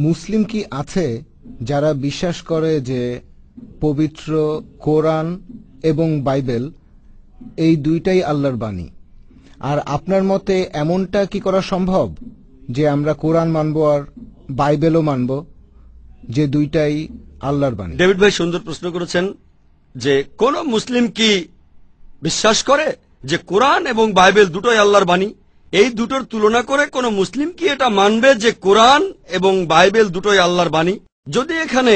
মুসলিম কি আছে যারা বিশ্বাস করে যে পবিত্র কোরআন এবং বাইবেল এই দুইটাই আল্লাহর বাণী? আর আপনার মতে এমনটা কি করা সম্ভব যে আমরা কোরআন মানব আর বাইবেলও মানব, যে দুইটাই আল্লাহর বাণী? ডেভিড ভাই সুন্দর প্রশ্ন করেছেন যে কোন মুসলিম কি বিশ্বাস করে যে কোরআন এবং বাইবেল দুটোই আল্লাহর বাণী? এই দুটোর তুলনা করে কোন মুসলিম কি এটা মানবে যে কোরআন এবং বাইবেল দুটোই আল্লাহর বাণী? যদি এখানে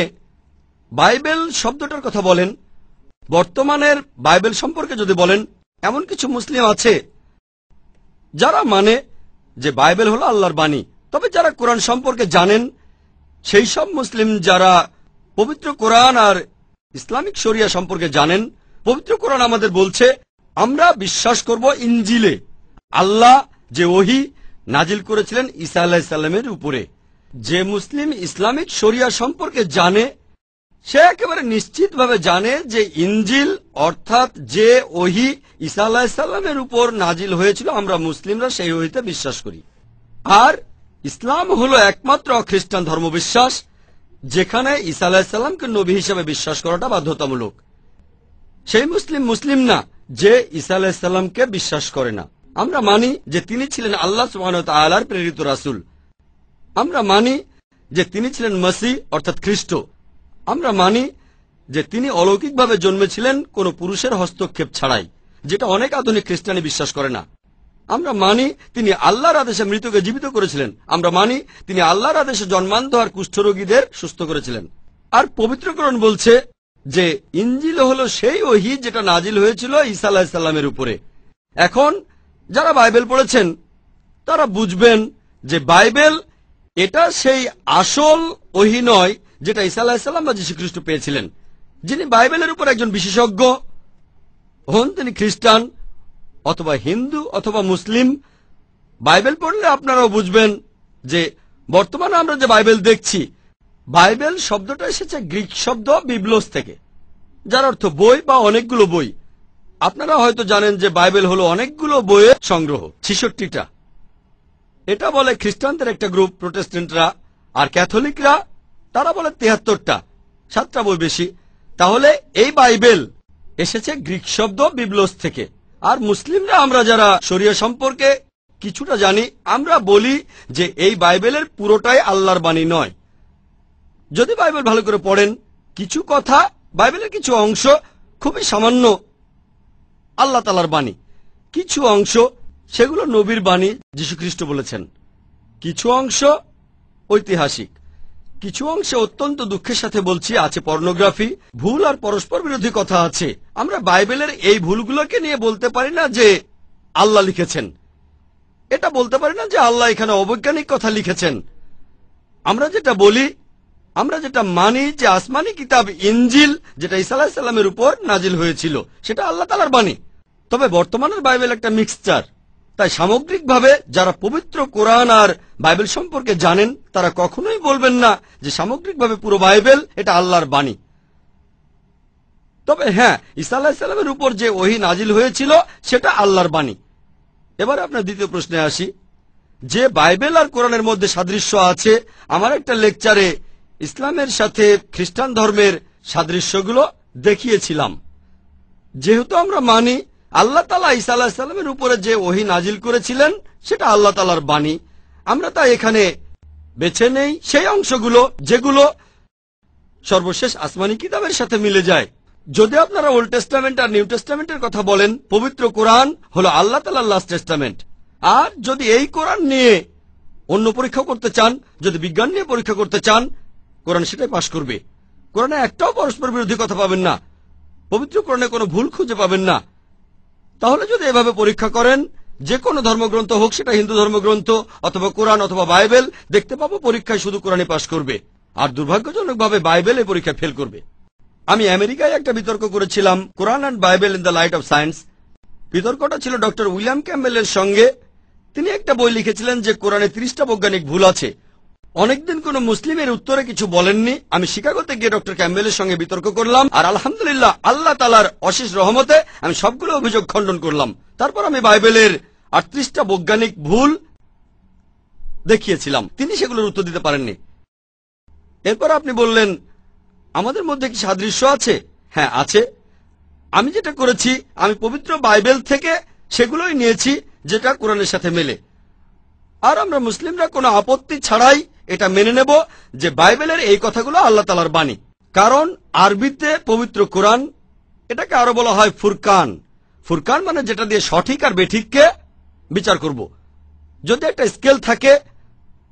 বাইবেল শব্দটার কথা বলেন, বর্তমানের বাইবেল সম্পর্কে যদি বলেন, এমন কিছু মুসলিম আছে যারা মানে যে বাইবেল হলো আল্লাহর বাণী। তবে যারা কোরআন সম্পর্কে জানেন, সেই সব মুসলিম যারা পবিত্র কোরআন আর ইসলামিক শরিয়া সম্পর্কে জানেন, পবিত্র কোরআন আমাদের বলছে আমরা বিশ্বাস করব ইনজিলে আল্লাহ যে ওহী নাজিল করেছিলেন ঈসা আলাইহিস সালামের উপরে। যে মুসলিম ইসলামিক শরিয়া সম্পর্কে জানে সে একেবারে নিশ্চিতভাবে জানে যে ইনজিল অর্থাৎ যে ওহী ঈসা আলাইহিস সালামের উপর নাজিল হয়েছিল, আমরা মুসলিমরা সেই ওহীতে বিশ্বাস করি। আর ইসলাম হলো একমাত্র খ্রিস্টান ধর্মবিশ্বাস যেখানে ঈসা আলাইহিস সালামকে নবী হিসেবে বিশ্বাস করাটা বাধ্যতামূলক। সেই মুসলিম না যে ঈসা আলাইহিস সালামকে বিশ্বাস করে না। আমরা মানি যে তিনি ছিলেন আল্লাহ সুবহানাহু ওয়া তাআলার প্রেরিত রাসূল। আমরা মানি যে তিনি ছিলেন মসিহ অর্থাৎ খ্রিস্ট। আমরা মানি যে তিনি অলৌকিকভাবে জন্মেছিলেন কোন পুরুষের হস্তক্ষেপ ছাড়াই, যেটা অনেক আধুনিক খ্রিস্টানি বিশ্বাস করে না। আমরা মানি তিনি আল্লাহর আদেশে মৃতকে জীবিত করেছিলেন। আমরা মানি তিনি আল্লাহর আদেশে জন্মান্ধ আর কুষ্ঠরোগীদের সুস্থ করেছিলেন। আর পবিত্র কোরআন বলছে যে ইনজিল হলো সেই ওহী যেটা নাজিল হয়েছিল ঈসা আলাইহিস সালামের উপরে। এখন যারা বাইবেল পড়েছেন তারা বুঝবেন যে বাইবেল এটা সেই আসল ওহী নয় যেটা ঈসা আলাইহিস সালাম বা যীশু খ্রিস্ট পেয়েছিলেন। যিনি বাইবেলের উপর একজন বিশেষজ্ঞ হন তিনি খ্রিস্টান অথবা হিন্দু অথবা মুসলিম, বাইবেল পড়লে আপনারাও বুঝবেন যে বর্তমানে আমরা যে বাইবেল দেখছি, বাইবেল শব্দটা এসেছে গ্রিক শব্দ বিবলোস থেকে, যার অর্থ বই বা অনেকগুলো বই। আপনারা হয়তো জানেন যে বাইবেল হলো অনেকগুলো বইয়ের সংগ্রহ, 66টা। এটা বলে খ্রিস্টানদের একটা গ্রুপ, প্রোটেস্ট্যান্টরা। আর ক্যাথলিকরা তারা বলে 73টা, 7টা বই বেশি। তাহলে এই বাইবেল এসেছে গ্রিক শব্দ বিবলোস থেকে। আর মুসলিমরা আমরা যারা শরিয়া সম্পর্কে কিছুটা জানি, আমরা বলি যে এই বাইবেলের পুরোটাই আল্লাহর বাণী নয়। যদি বাইবেল ভালো করে পড়েন, কিছু কথা বাইবেলের কিছু অংশ খুবই সামান্য আল্লাহ তাআলার বাণী, কিছু অংশ সেগুলো নবীর বাণী, যীশু খ্রিস্ট বলেছেন। কিছু অংশ ঐতিহাসিক, কিছু অংশে অত্যন্ত দুঃখের সাথে বলছি আছে পর্নোগ্রাফি, ভুল আর পরস্পর বিরোধী কথা আছে। আমরা বাইবেলের এই ভুলগুলোকে নিয়ে বলতে পারি না যে আল্লাহ লিখেছেন, এটা বলতে পারি না যে আল্লাহ এখানে অবৈজ্ঞানিক কথা লিখেছেন। আমরা যেটা বলি, আমরা যেটা মানি যে আসমানি কিতাব ইনজিল যেটা ঈসা আলাইহিস সালামের উপর নাজিল হয়েছিল সেটা আল্লাহ তাআলার বাণী। তবে বর্তমানের বাইবেল একটা মিক্সচার। তাই সামগ্রিকভাবে যারা পবিত্র কোরআন আর বাইবেল সম্পর্কে জানেন তারা কখনোই বলবেন না যে সামগ্রিকভাবে পুরো বাইবেল এটা আল্লাহর বাণী। তবে হ্যাঁ, ঈসা আলাইহিস সালামের উপর যে ওহী নাজিল হয়েছিল সেটা আল্লাহর বাণী। এবার আপনার দ্বিতীয় প্রশ্নে আসি, যে বাইবেল আর কোরআনের মধ্যে সাদৃশ্য আছে। আমার একটা লেকচারে ইসলামের সাথে খ্রিস্টান ধর্মের সাদৃশ্যগুলো দেখিয়েছিলাম। যেহেতু আমরা মানি আল্লাহ তাআলা ঈসা আলাইহিস সালামের উপরে যে ওহী নাজিল করেছিলেন সেটা আল্লাহ তাআলার বাণী, আমরা তাই এখানে বেছে নেই সেই অংশগুলো যেগুলো সর্বশেষ আসমানি কিতাবের সাথে মিলে যায়। যদি আপনারা ওল্ড টেস্টামেন্ট আর নিউ টেস্টামেন্টের কথা বলেন, পবিত্র কোরআন হলো আল্লাহ তাআলার লাস্ট টেস্টামেন্ট। আর যদি এই কোরআন নিয়ে অন্য পরীক্ষা করতে চান, যদি বিজ্ঞান নিয়ে পরীক্ষা করতে চান, কোরআন সেটাই পাশ করবে। কোরআনে একটাও পরস্পর বিরোধী কথা পাবেন না, পবিত্র কোরআনে কোনো ভুল খুঁজে পাবেন না। তাহলে যদি এভাবে পরীক্ষা করেন, যে কোনো ধর্মগ্রন্থ হোক, সেটা হিন্দু ধর্মগ্রন্থ অথবা কোরআন অথবা বাইবেল, দেখতে পাবো পরীক্ষায় শুধু কোরআনই পাশ করবে, আর দুর্ভাগ্যজনকভাবে বাইবেল এই পরীক্ষা ফেল করবে। আমি আমেরিকায় একটা বিতর্ক করেছিলাম, Quran and Bible in the light of science. বিতর্কটা ছিল ডক্টর উইলিয়াম ক্যাম্বেলের সঙ্গে। তিনি একটা বই লিখেছিলেন যে কোরআনে 30টা বৈজ্ঞানিক ভুল আছে। অনেকদিন কোন মুসলিমের উত্তরে কিছু বলেননি। আমি শিকাগোতে গিয়ে ডক্টর ক্যাম্বেলের সঙ্গে বিতর্ক করলাম, আর আলহামদুলিল্লাহ আল্লাহ তাআলার অশেষ রহমতে আমি সবগুলো অভিযোগ খণ্ডন করলাম। তারপর আমি বাইবেলের 38টা বৈজ্ঞানিক ভুল দেখিয়েছিলাম, তিনি সেগুলোর উত্তর দিতে পারেননি। এরপর আপনি বললেন আমাদের মধ্যে কি সাদৃশ্য আছে? হ্যাঁ, আছে। আমি যেটা করেছি, আমি পবিত্র বাইবেল থেকে সেগুলোই নিয়েছি যেটা কোরআনের সাথে মেলে। আর আমরা মুসলিমরা কোনো আপত্তি ছাড়াই এটা মেনে নেব যে বাইবেলের এই কথাগুলো আল্লাহ তাআলার বাণী। কারণ আরবিতে পবিত্র কোরআন, এটাকে আরো বলা হয় ফুরকান। ফুরকান মানে যেটা দিয়ে সঠিক আর বেঠিককে বিচার করব। যদি একটা স্কেল থাকে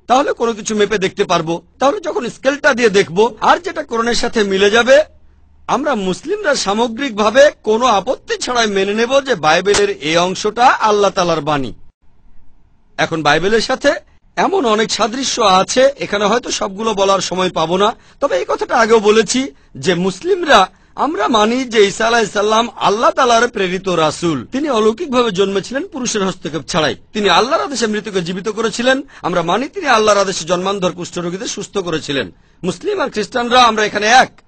তাহলে কোনো কিছু মেপে দেখতে পারবো। তাহলে যখন স্কেলটা দিয়ে দেখব আর যেটা কোরআনের সাথে মিলে যাবে, আমরা মুসলিমরা সামগ্রিকভাবে কোনো আপত্তি ছাড়াই মেনে নেব যে বাইবেলের এই অংশটা আল্লাহ তাআলার বাণী। এখন বাইবেলের সাথে এমন অনেক সাদৃশ্য আছে, এখানে হয়তো সবগুলো বলার সময় পাবো না। তবে এই কথাটা আগেও বলেছি যে মুসলিমরা আমরা মানি যে ঈসা আলাইহিস সালাম আল্লাহ তাআলার প্রেরিত রাসূল। তিনি অলৌকিকভাবে জন্মেছিলেন পুরুষের হস্তক্ষেপ ছাড়াই। তিনি আল্লাহর আদেশে মৃতকে জীবিত করেছিলেন। আমরা মানি তিনি আল্লাহর আদেশে জন্মান্ধর কুষ্ঠরোগীদের সুস্থ করেছিলেন। মুসলিম আর খ্রিস্টানরা আমরা এখানে এক।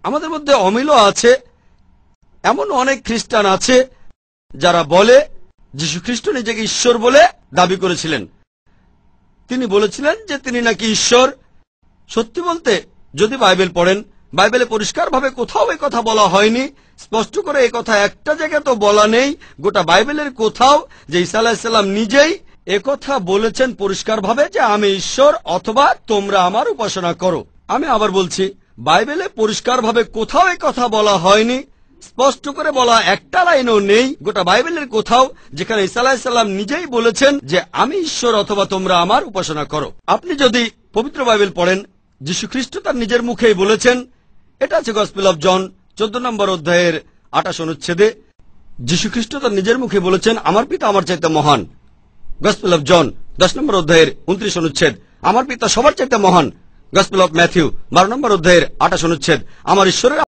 আমাদের মধ্যে অমিলও আছে। এমন অনেক খ্রিস্টান আছে যারা বলে যীশু খ্রিস্ট নিজেকে ঈশ্বর বলে দাবি করেছিলেন। তিনি বলেছিলেন যে তিনি নাকি ঈশ্বর। সত্যি বলতে, যদি বাইবেল পড়েন, বাইবেলে পরিষ্কারভাবে কোথাও এই কথা বলা হয়নি। স্পষ্ট করে এই কথা একটা জায়গায় তো বলা নেই গোটা বাইবেলের কোথাও যে ঈসা আলাইহিস সালাম নিজেই একথা বলেছেন পরিষ্কারভাবে যে আমি ঈশ্বর অথবা তোমরা আমার উপাসনা করো। আমি আবার বলছি, বাইবেলে পরিষ্কারভাবে কোথাও এই কথা বলা হয়নি। স্পষ্ট করে বলা একটা লাইনও নেই গোটা বাইবেলের কোথাও যেখানে ঈসা আলাইহিস সালাম নিজেই বলেছেন যে আমি ঈশ্বর অথবা তোমরা আমার উপাসনা করো। আপনি যদি পবিত্র বাইবেল পড়েন, যীশু খ্রিস্ট তার নিজের মুখেই বলেছেন। এটা আছে গসপেল অফ জন 14 নম্বর অধ্যায়ের 28 অনুচ্ছেদে। যীশু খ্রিস্ট তার নিজের মুখে বলেছেন আমার পিতা আমার চাইতে মহান। গসপেল অফ জন 10 নম্বর অধ্যায়ের 29 অনুচ্ছেদ। আমার পিতা সবার চাইতে মহান। গসপেল অফ ম্যাথিউ 12 নম্বর অধ্যায়ের 28 অনুচ্ছেদ। আমার ঈশ্বরের